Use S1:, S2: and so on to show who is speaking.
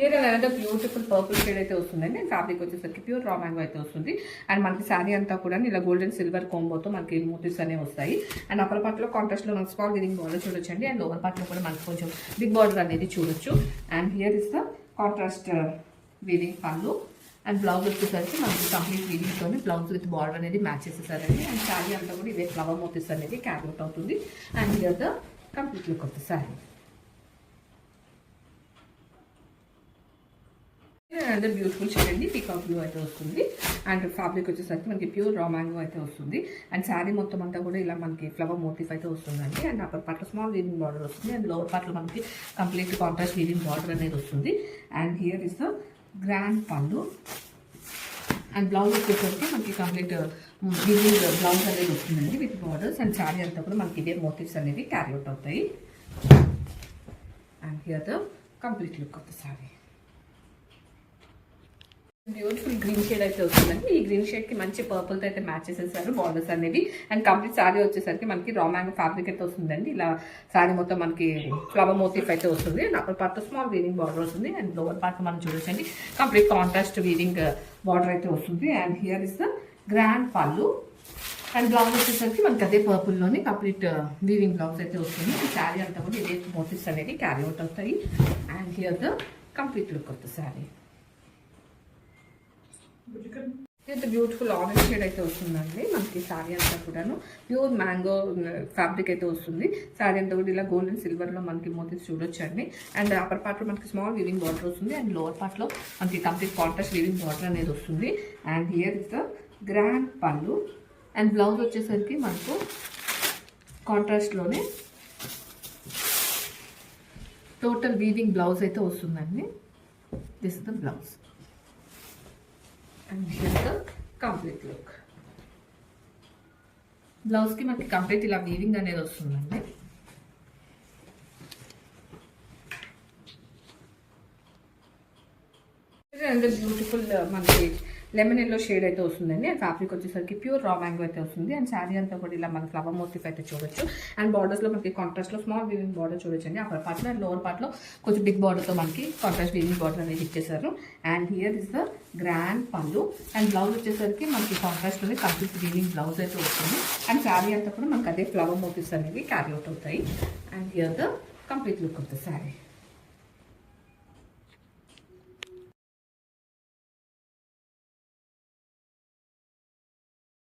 S1: Here another beautiful purple shade అయితే వస్తుందండి. And fabric వచ్చేసరికి ప్యూర్ రా మ్యాంగో అయితే వస్తుంది. అండ్ మనకి శారీ అంతా కూడా ఇలా గోల్డెన్ సిల్వర్ కోంబోతో మనకి మోటివ్స్ అనేవి వస్తాయి. అండ్ అప్పర్ పార్ట్లో కాంట్రాస్ట్లో మనకి స్మాల్ వీవింగ్ బార్డర్ చూడొచ్చండి. అండ్ లోవర్ పార్ట్లో కూడా మనకి కొంచెం బిగ్ బార్డర్ అనేది చూడొచ్చు. And here is the contrast weaving పళ్ళు. అండ్ బ్లౌజ్ వచ్చేసరికి మనకి కంప్లీట్ వీవింగ్తోనే బ్లౌజ్ విత్ బార్డర్ అనేది మ్యాచ్ చేసేసారండి. అండ్ శారీ అంతా కూడా ఇదే ఫ్లవర్ మోటివ్స్ అనేది క్యారీ అవుట్ అవుతుంది. And here the complete look of the sari. Other beautiful shade అండి. పీకాక్ బ్లూ అయితే వస్తుంది. అండ్ ఫ్యాబ్రిక్ వచ్చేసరికి మనకి ప్యూర్ రా మ్యాంగో అయితే వస్తుంది. అండ్ శారీ మొత్తం అంతా కూడా ఇలా మనకి ఫ్లవర్ మోటిఫ్ అయితే వస్తుందండి. అండ్ అప్పర్ పార్ట్లో స్మాల్ వీవింగ్ బార్డర్ వస్తుంది. అండ్ లోవర్ పార్ట్లో మనకి కంప్లీట్ కాంట్రాస్ట్ వీవింగ్ బార్డర్ అనేది వస్తుంది. And here is the grand పళ్ళు. అండ్ బ్లౌజ్ వచ్చేసరికి మనకి కంప్లీట్ వీవింగ్ బ్లౌజ్ అనేది వస్తుందండి విత్ బార్డర్స్. అండ్ శారీ అంతా కూడా మనకి ఇదే మోటివ్స్ అనేది క్యారీ అవుట్ అవుతాయి. And here the complete look of the sari. Beautiful green shade అయితే వస్తుందండి. ఈ గ్రీన్ షేడ్ కి మంచి పర్పుల్ తో అయితే మ్యాచ్ చేసేసారు బార్డర్స్ అనేవి. అండ్ కంప్లీట్ శారీ వచ్చేసరికి మనకి రా మ్యాంగో ఫ్యాబ్రిక్ అయితే వస్తుందండి. ఇలా శారీ మొత్తం మనకి ఫ్లవర్ మోటిఫ్ అయితే వస్తుంది. And upper part small weaving border వస్తుంది. అండ్ లోవర్ పార్ట్ మనం చూడొచ్చండి కంప్లీట్ కాంట్రాస్ట్ వీవింగ్ బార్డర్ అయితే వస్తుంది. And here is the grand పళ్ళు. అండ్ బ్లౌజ్ వచ్చేసరికి మనకి అదే పర్పుల్లోని కంప్లీట్ వీవింగ్ బ్లౌజ్ అయితే వస్తుంది. ఈ శారీ అంతా కూడా ఇదే మోటివ్స్ అనేది క్యారీ అవుట్ అవుతాయి. And here the complete look of the sari. ఇది బ్యూటిఫుల్ ఆరెంజ్ షేడ్ అయితే వస్తుందండి. మనకి శారీ అంతా కూడాను ప్యూర్ మ్యాంగో ఫ్యాబ్రిక్ అయితే వస్తుంది. శారీ అంతా కూడా ఇలా గోల్డెన్ సిల్వర్లో మనకి మోటివ్స్ చూడొచ్చండి. అండ్ అప్పర్ పార్ట్లో మనకి స్మాల్ వీవింగ్ బార్డర్ వస్తుంది. అండ్ లోవర్ పార్ట్లో మనకి కంప్లీట్ కాంట్రాస్ట్ వీవింగ్ బార్డర్ అనేది వస్తుంది. And here is the grand పళ్ళు. అండ్ బ్లౌజ్ వచ్చేసరికి మనకు కాంట్రాస్ట్లోనే టోటల్ వీవింగ్ బ్లౌజ్ అయితే వస్తుందండి. This is the blouse. And here the complete look. బ్లౌజ్కి మనకి కంప్లీట్ ఇలా వీవింగ్ అనేది వస్తుందండి. బ్యూటిఫుల్ మనకి లెమన్ ఎల్లో షేడ్ అయితే వస్తుందండి. అండ్ ఫ్యాబ్రిక్ వచ్చేసరికి ప్యూర్ రా మ్యాంగో అయితే వస్తుంది. అండ్ శారీ అంతా కూడా ఇలా మన ఫ్లవర్ మోటిఫ్ అయితే చూడొచ్చు. అండ్ బార్డర్స్లో మనకి కాంట్రాస్ట్లో స్మాల్ వీవింగ్ బార్డర్ చూడొచ్చండి. అప్పర్ పార్ట్లో అండ్ లోవర్ పార్ట్లో కొంచెం బిగ్ బార్డర్తో మనకి కాంట్రాస్ట్ వీవింగ్ బార్డర్ అనేది ఇచ్చేసారు. And here is the grand పళ్ళు. అండ్ బ్లౌజ్ వచ్చేసరికి మనకి కాంట్రాస్ట్లోనే కంప్లీట్ వీవింగ్ బ్లౌజ్ అయితే వస్తుంది. అండ్ శారీ అంతా కూడా మనకి అదే ఫ్లవర్ మోటివ్స్ అనేవి క్యారీ అవుట్ అవుతాయి. And here the complete look of the sari.